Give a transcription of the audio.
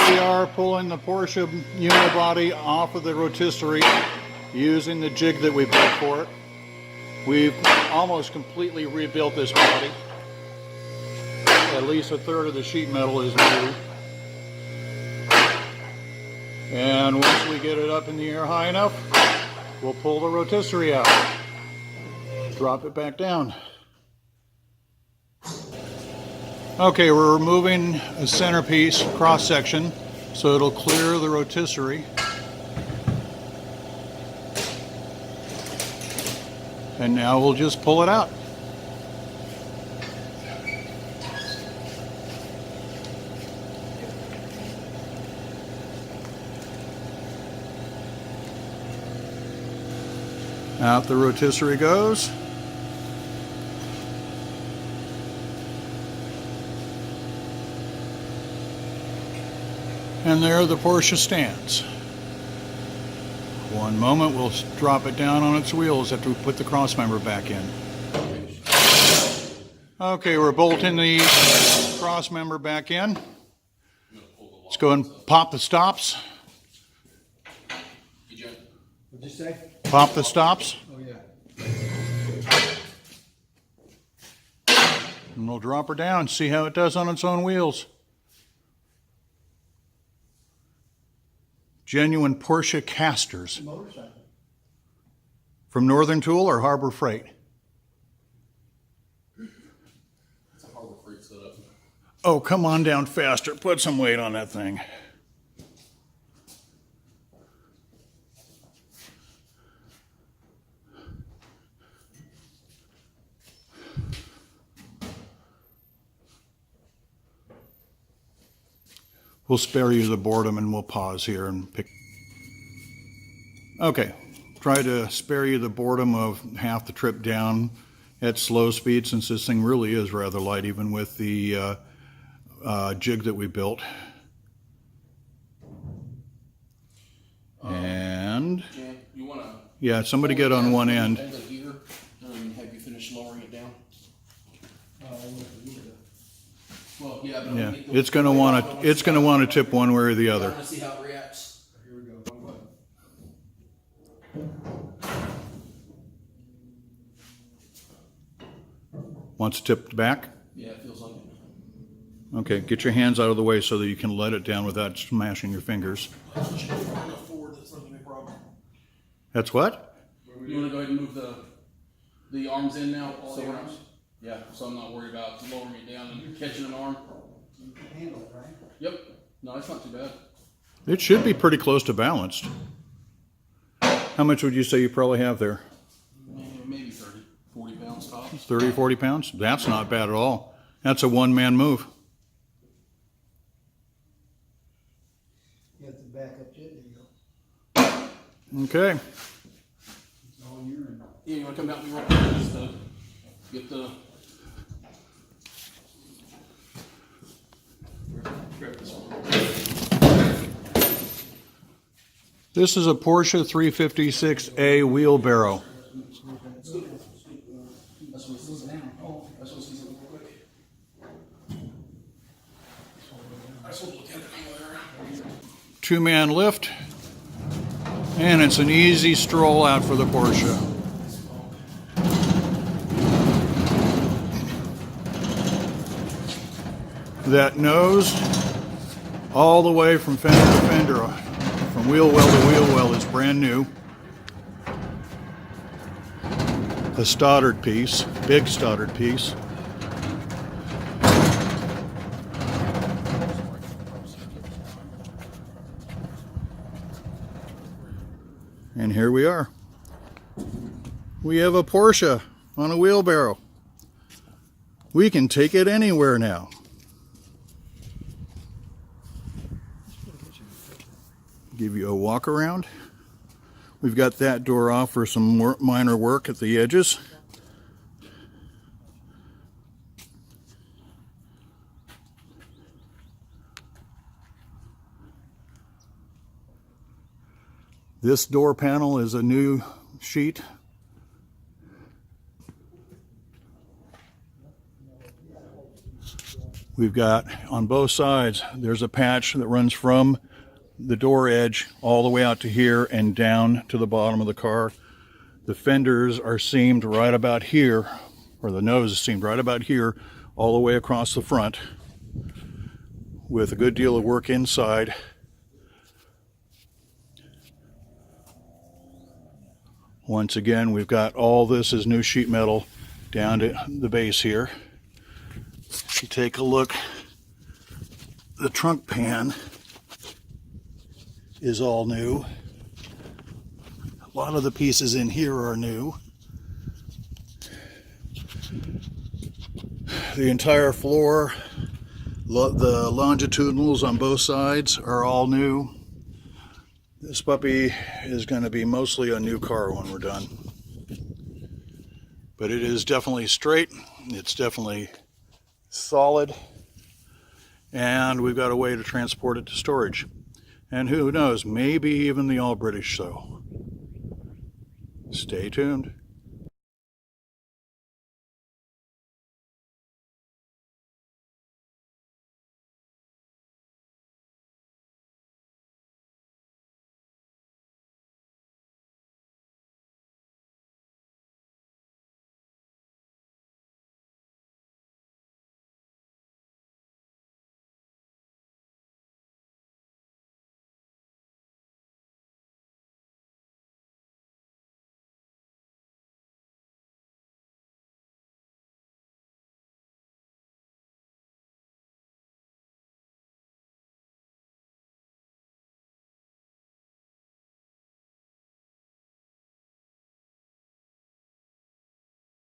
we are pulling the Porsche unibody off of the rotisserie using the jig that we built for it. We've almost completely rebuilt this body. At least a third of the sheet metal is new. And once we get it up in the air high enough, we'll pull the rotisserie out. Drop it back down. Okay, we're removing a centerpiece cross section so it'll clear the rotisserie. And now we'll just pull it out. Out the rotisserie goes. And there the Porsche stands. One moment, we'll drop it down on its wheels after we put the cross member back in. Okay, we're bolting the cross member back in. Let's go and pop the stops. What'd you say? Pop the stops. Oh, yeah. And we'll drop her down, see how it does on its own wheels. Genuine Porsche casters. Motorcycle. From Northern Tool or Harbor Freight? It's a Harbor Freight setup. Oh, come on down faster. Put some weight on that thing. We'll spare you the boredom and we'll pause here and pick. Okay, try to spare you the boredom of half the trip down at slow speed, since this thing really is rather light even with the jig that we built. And Jan, you want to? yeah, somebody get on one end. Hold it here and have you finish lowering it down. Well, yeah, but Yeah, it's going to want to tip one way or the I other. want to see how it reacts. Here we go. Once tipped back. Yeah, it feels like it. Okay, get your hands out of the way so that you can let it down without smashing your fingers. Far enough forward, that's not gonna be a problem. That's what? You want to go ahead and move the arms in now, so we're not. Yeah, so I'm not worried about lowering it down and catching an arm. You can handle it, right? Yep. No, it's not too bad. It should be pretty close to balanced. How much would you say you probably have there? Maybe 30, 40 pounds tops. 30, 40 pounds? That's not bad at all. That's a one-man move. You have to back up jet. There you go. Okay. It's all urine. Yeah, you want to come down and real quick just to get the. Grab this one. This is a Porsche 356A wheelbarrow. That's what it's down. Oh, that's what it's real quick. I just want to look at it anywhere. Two-man lift. And it's an easy stroll out for the Porsche. That nose, all the way from fender to fender, from wheel well to wheel well, is brand new. A Stoddard piece, big Stoddard piece. And here we are. We have a Porsche on a wheelbarrow. We can take it anywhere now. Give you a walk around. We've got that door off for some minor work at the edges. This door panel is a new sheet. We've got on both sides, there's a patch that runs from the door edge all the way out to here and down to the bottom of the car. The fenders are seamed right about here, or the nose is seamed right about here, all the way across the front, with a good deal of work inside. Once again, we've got all this is new sheet metal down to the base here. If you take a look, the trunk pan is all new. A lot of the pieces in here are new. The entire floor, the longitudinals on both sides are all new. This puppy is going to be mostly a new car when we're done. But it is definitely straight, it's definitely solid, and we've got a way to transport it to storage. And who knows, maybe even the all-British show. Stay tuned.